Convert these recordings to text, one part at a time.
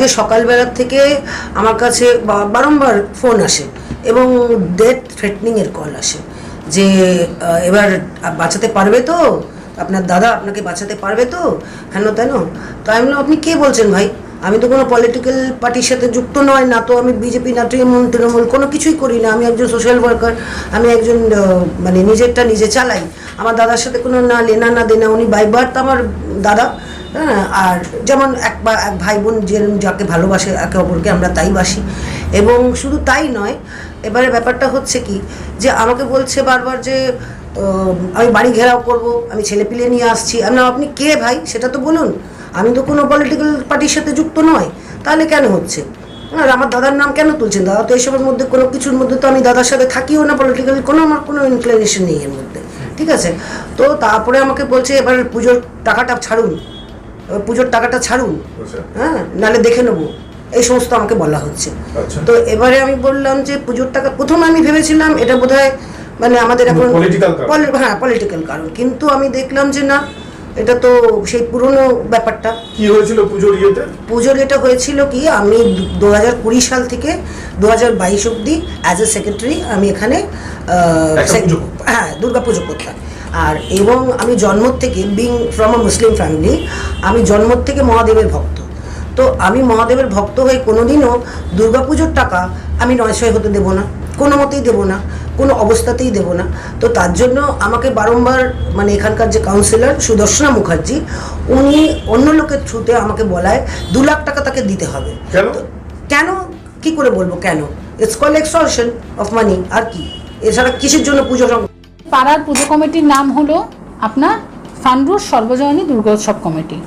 আজকে সকালবেলার থেকে আমার কাছে বারংবার ফোন আসে এবং ডেথ থ্রেটনিংয়ের কল আসে যে এবার বাঁচাতে পারবে তো, আপনার দাদা আপনাকে বাঁচাতে পারবে তো, হেন তেন। তো আমি বললাম আপনি কে বলছেন ভাই, আমি তো কোনো পলিটিক্যাল পার্টির সাথে যুক্ত নয়, না তো আমি বিজেপি না তৃণমূল কোনো কিছুই করি না, আমি একজন সোশ্যাল ওয়ার্কার, আমি একজন মানে নিজেরটা নিজে চালাই, আমার দাদার সাথে কোনো না লেনা না দেনা, উনি বাই বার্থ আমার দাদা। হ্যাঁ, আর যেমন এক ভাই বোন যাকে ভালোবাসে একে অপরকে আমরা তাই বাসি। এবং শুধু তাই নয়, এবারে ব্যাপারটা হচ্ছে কি যে আমাকে বলছে বারবার যে আমি বাড়ি ঘেরাও করব, আমি ছেলেপিলে নিয়ে আসছি। আপনি কে ভাই সেটা তো বলুন, আমি তো কোনো পলিটিক্যাল পার্টির সাথে যুক্ত নয়, তাহলে কেন হচ্ছে? আর আমার দাদার নাম কেন তুলছেন? দাদা তো এইসবের মধ্যে কোনো কিছুর মধ্যে তো আমি দাদার সাথে থাকিও না, পলিটিক্যাল আমার কোনো ইনক্লিনেশন নেই এর মধ্যে, ঠিক আছে? তো তারপরে আমাকে বলছে এবার পুজোর টাকাটা ছাড়ুন, হ্যাঁ, নাহলে দেখে নেবো, এই সমস্ত আমাকে বলা হচ্ছে। তো এবারে আমি বললাম যে পুজোর টাকা, প্রথমে আমি ভেবেছিলাম এটা বোধহয় মানে আমাদের এখন পলিটিক্যাল কারণ, কিন্তু আমি দেখলাম যে না, এটা তো সেই পুরনো ব্যাপারটা। কি হয়েছিল পুজোর ইয়েটা হয়েছিল কি, আমি 2020 সাল থেকে 2022 অব্দি অ্যাজ এ সেক্রেটারি আমি এখানে দুর্গাপুজো করতাম। আর এবং আমি জন্ম থেকে, being from a Muslim family, আমি জন্ম থেকে মহাদেবের ভক্ত। তো আমি মহাদেবের ভক্ত হয়ে কোনোদিনও দুর্গাপুজোর টাকা আমি নয়ছয় হতে দেবো না, কোনো মতেই দেবো না, কোনো অবস্থাতেই দেবো না। তো তার জন্য আমাকে বারংবার মানে এখানকার যে কাউন্সিলর সুদর্শনা মুখার্জি, উনি অন্য লোকের থ্রুতে আমাকে বলায় 2 লাখ টাকা তাকে দিতে হবে। কেন কি করে বলবো কেন? It's called extortion of money, আর কি? এছাড়া কিসের জন্য পুজো? পাড়ার পুজো কমিটির নাম হলো আপনার ফান্ডুর সর্বজনীন দুর্গোৎসব কমিটি।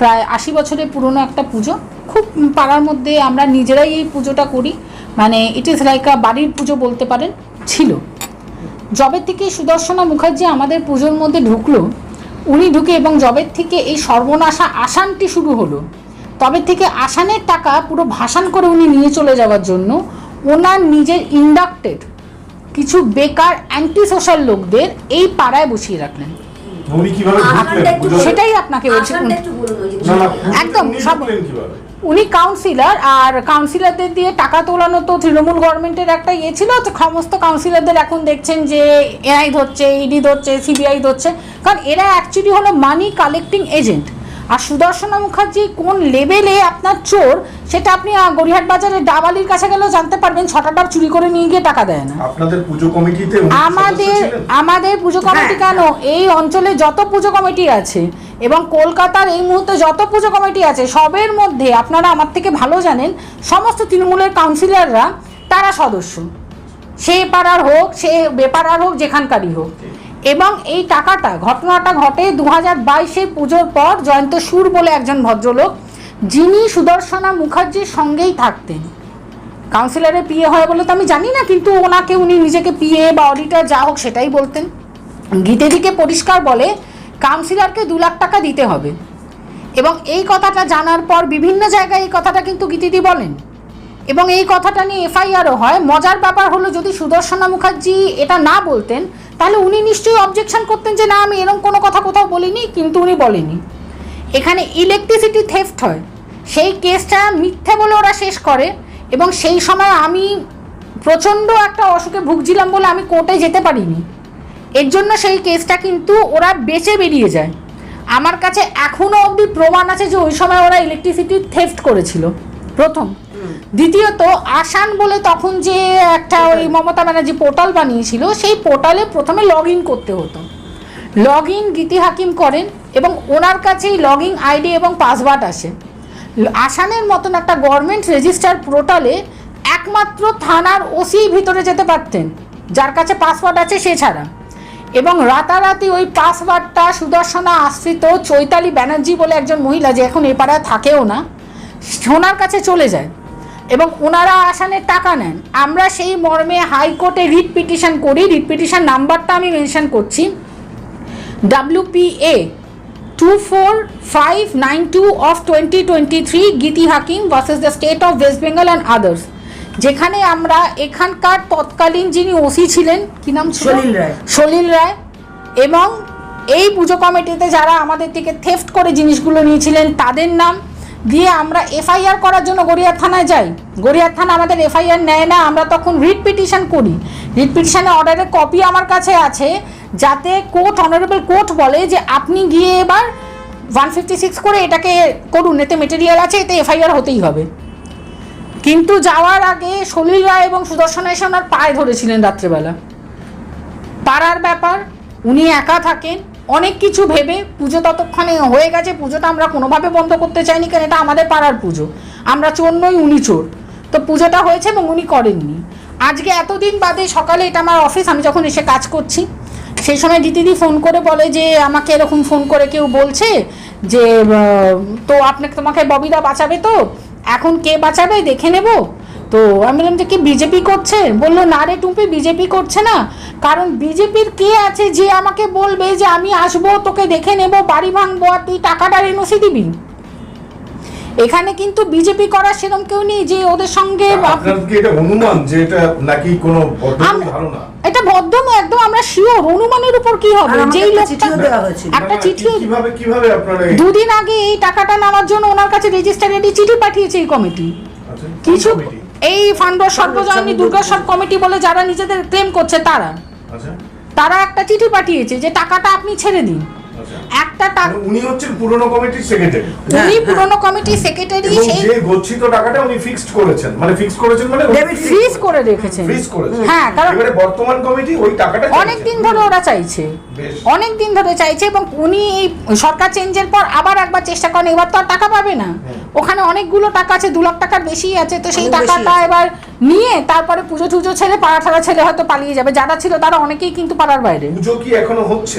প্রায় 80 বছরের পুরনো একটা পুজো, খুব পাড়ার মধ্যে আমরা নিজেরাই এই পুজোটা করি, মানে ইট ইজ লাইক আ বাড়ির পুজো বলতে পারেন। ছিল জবের থেকে সুদর্শনা মুখার্জি আমাদের পুজোর মধ্যে ঢুকলো, উনি ঢুকে এবং জবের থেকে এই সর্বনাশা আসানটি শুরু হলো। তবে থেকে আসানের টাকা পুরো ভাসান করে উনি নিয়ে চলে যাওয়ার জন্য ওনার নিজের ইন্ডাক্টেড কিছু বেকার অ্যান্টি সোশ্যাল লোকদের এই পাড়ায় বসিয়ে রাখলেন। সেটাই আপনাকে বলছি, একদম সব উনি কাউন্সিলর, আর কাউন্সিলরদের দিয়ে টাকা তোলানো তো তৃণমূল গভর্নমেন্টের একটা ইয়ে ছিল। সমস্ত কাউন্সিলরদের এখন দেখছেন যে এনআই ধরছে, ইডি ধরছে, সিবিআই ধরছে, কারণ এরা অ্যাকচুয়ালি হলো মানি কালেক্টিং এজেন্ট। আর সুদর্শনা মুখার্জি কোন লেভেলে আপনার চোর সেটা আপনি গড়িয়াহাট বাজারে ডাবালির কাছে গেলেও জানতে পারবেন। 6টা ডাব চুরি করে নিয়ে গিয়ে টাকা দেয় না। আপনাদের পুজো কমিটিতে আমাদের পুজো কমিটি কেন, এই অঞ্চলে যত পুজো কমিটি আছে এবং কলকাতার এই মুহূর্তে যত পুজো কমিটি আছে সবের মধ্যে আপনারা আমার থেকে ভালো জানেন, সমস্ত তৃণমূলের কাউন্সিলররা তারা সদস্য, সে পাড়ার হোক সে বেপাড়ার হোক যেখানকারই হোক। এবং এই ঘটনাটা ঘটে 2022 পুজোর পর। জয়ন্ত সুর বলে একজন ভদ্রলোক, যিনি সুদর্শনা মুখার্জির সঙ্গেই থাকতেন, কাউন্সিলরের পিএ হয় বলে তো আমি জানি না, কিন্তু উনি নিজেকে পিএ বা অডিটর যা হোক সেটাই বলতেন। গীতেদিকে পরিষ্কার বলে কাউন্সিলরকে 2 লাখ টাকা দিতে হবে। এবং এই কথাটা জানার পর বিভিন্ন জায়গায় এই কথাটা কিন্তু গীতিদি বলেন এবং এই কথাটা নিয়ে এফআইআরও হয়। মজার ব্যাপার হলো যদি সুদর্শনা মুখার্জি এটা না বলতেন তাহলে উনি নিশ্চয়ই অবজেকশন করতেন যে না আমি এরকম কোনো কথা কোথাও বলিনি, কিন্তু উনি বলেনি। এখানে ইলেকট্রিসিটি থেফট হয়, সেই কেসটা মিথ্যে বলে ওরা শেষ করে। এবং সেই সময় আমি প্রচণ্ড একটা অসুখে ভুগছিলাম বলে আমি কোর্টে যেতে পারিনি, এর জন্য সেই কেসটা কিন্তু ওরা বেঁচে বেরিয়ে যায়। আমার কাছে এখনও অবধি প্রমাণ আছে যে ওই সময় ওরা ইলেকট্রিসিটি থেফট করেছিল, প্রথম। দ্বিতীয়ত আসান বলে তখন যে একটা ওই মমতা ব্যানার্জি পোর্টাল বানিয়েছিল, সেই পোর্টালে প্রথমে লগ ইন করতে হতো। লগ ইন গীতি হাকিম করেন এবং ওনার কাছেই লগ ইন আইডি এবং পাসওয়ার্ড আসে। আসানের মতন একটা গভর্নমেন্ট রেজিস্টার পোর্টালে একমাত্র থানার ওসি ভিতরে যেতে পারতেন, যার কাছে পাসওয়ার্ড আছে সে ছাড়া। এবং রাতারাতি ওই পাসওয়ার্ডটা সুদর্শনা আশ্রিত চৈতালি ব্যানার্জি বলে একজন মহিলা, যে এখন এ পাড়ায় থাকেও না, ওনার কাছে চলে যায় এবং ওনারা আসানের টাকা নেন। আমরা সেই মর্মে হাইকোর্টে রিট পিটিশন করি। রিট পিটিশন নাম্বারটা আমি মেনশন করছি, WPA 24592 of 2023 Giti Hakim versus the state of West Bengal and others, যেখানে আমরা এখানকার তৎকালীন যিনি ওসি ছিলেন, কি নাম ছিল, সলিল রায়, এবং এই পুজো কমিটিতে যারা আমাদের থেকে থেফট করে জিনিসগুলো নিয়েছিলেন তাদের নাম, দিয়ে আমরা এফআইআর করার জন্য গড়িয়ার থানায় যাই। গড়িয়ার থানা আমাদের এফআইআর নেয় না, আমরা তখন রিট পিটিশন করি। রিট পিটিশনের অর্ডারের কপি আমার কাছে আছে, যাতে কোর্ট, অনারেবল কোর্ট বলে যে আপনি গিয়ে এবার 156 করে এটাকে করুন, এতে মেটেরিয়াল আছে, এতে এফআইআর হতেই হবে। কিন্তু যাওয়ার আগে সলিল রায় এবং সুদর্শন এসে ওনার পায়ে ধরেছিলেন রাত্রেবেলা। পাড়ার ব্যাপার, উনি একা থাকেন, অনেক কিছু ভেবে পুজো ততক্ষণে হয়ে গেছে। পুজোটা আমরা কোনোভাবে বন্ধ করতে চাইনি, কারণ এটা আমাদের পাড়ার পুজো, আমরা চোর নই, উনি চোর। তো পুজোটা হয়েছে এবং উনি করেননি। আজকে এতদিন বাদে সকালে, এটা আমার অফিস, আমি যখন এসে কাজ করছি সেই সময় দিদি ফোন করে বলে যে আমাকে এরকম ফোন করে কেউ বলছে যে তো তোমাকে ববিদা বাঁচাবে, তো এখন কে বাঁচাবে দেখে নেব। তো আমি বললাম যে কি বিজেপি করছে? বললো না রে টুম্পি, বিজেপি করছে না, কারণ বিজেপির কে আছে যে আমাকে বলবে যে আমি আসবো, তোকে দেখে নেব, বাড়ি ভাঙবো, আর তুই টাকাটার এনওসি দিবি। এখানে কিন্তু বিজেপি করার সেরকম কেউ নেই যে ওদের সঙ্গে। আপনার কি এটা অনুমান যে এটা নাকি কোনো বদ্ধমূল ধারণা? এটা বদ্ধম, একদম আমরা শিওর। অনুমানের উপর কি হবে? যেই লোকটা দেওয়া হয়েছিল, একটা চিঠি কিভাবে আপনারা দুদিন আগে এই টাকাটা নেওয়ার জন্য ওনার কাছে রেজিস্টারেডি চিঠি পাঠিয়েছে এই কমিটি। কিছু এই ফান্ড সর্বজনীন দুর্গোৎসব কমিটি বলে যারা নিজেদের ক্লেম করছে তারা একটা চিঠি পাঠিয়েছে যে টাকাটা আপনি ছেড়ে দিন। একটা টাকা, উনি হচ্ছেন পুরনো কমিটির সেক্রেটারি। উনি পুরনো কমিটির সেক্রেটারি। সেই যে গচ্ছিত টাকাটা উনি ফিক্সড করেছেন, মানে ফ্রিজ করে রেখেছেন। হ্যাঁ, কারণ এবারে বর্তমান কমিটি ওই টাকাটা অনেক দিন ধরে ওরা চাইছে, অনেক দিন ধরে চাইছে, এবং উনি এই সরকার চেঞ্জের পর আবার একবার চেষ্টা করেন। এবার তো আর টাকা পাবে না, ওখানে অনেকগুলো টাকা আছে, 2 লাখ টাকার বেশি আছে। তো সেই টাকাটা এবার নিয়ে তারপরে পুজো টুজো ছেড়ে, পাড়া ছেড়ে হয়তো পালিয়ে যাবে। যারা ছিল তারা অনেকেই কিন্তু পাড়ার বাইরে। পুজো কি এখনো হচ্ছে?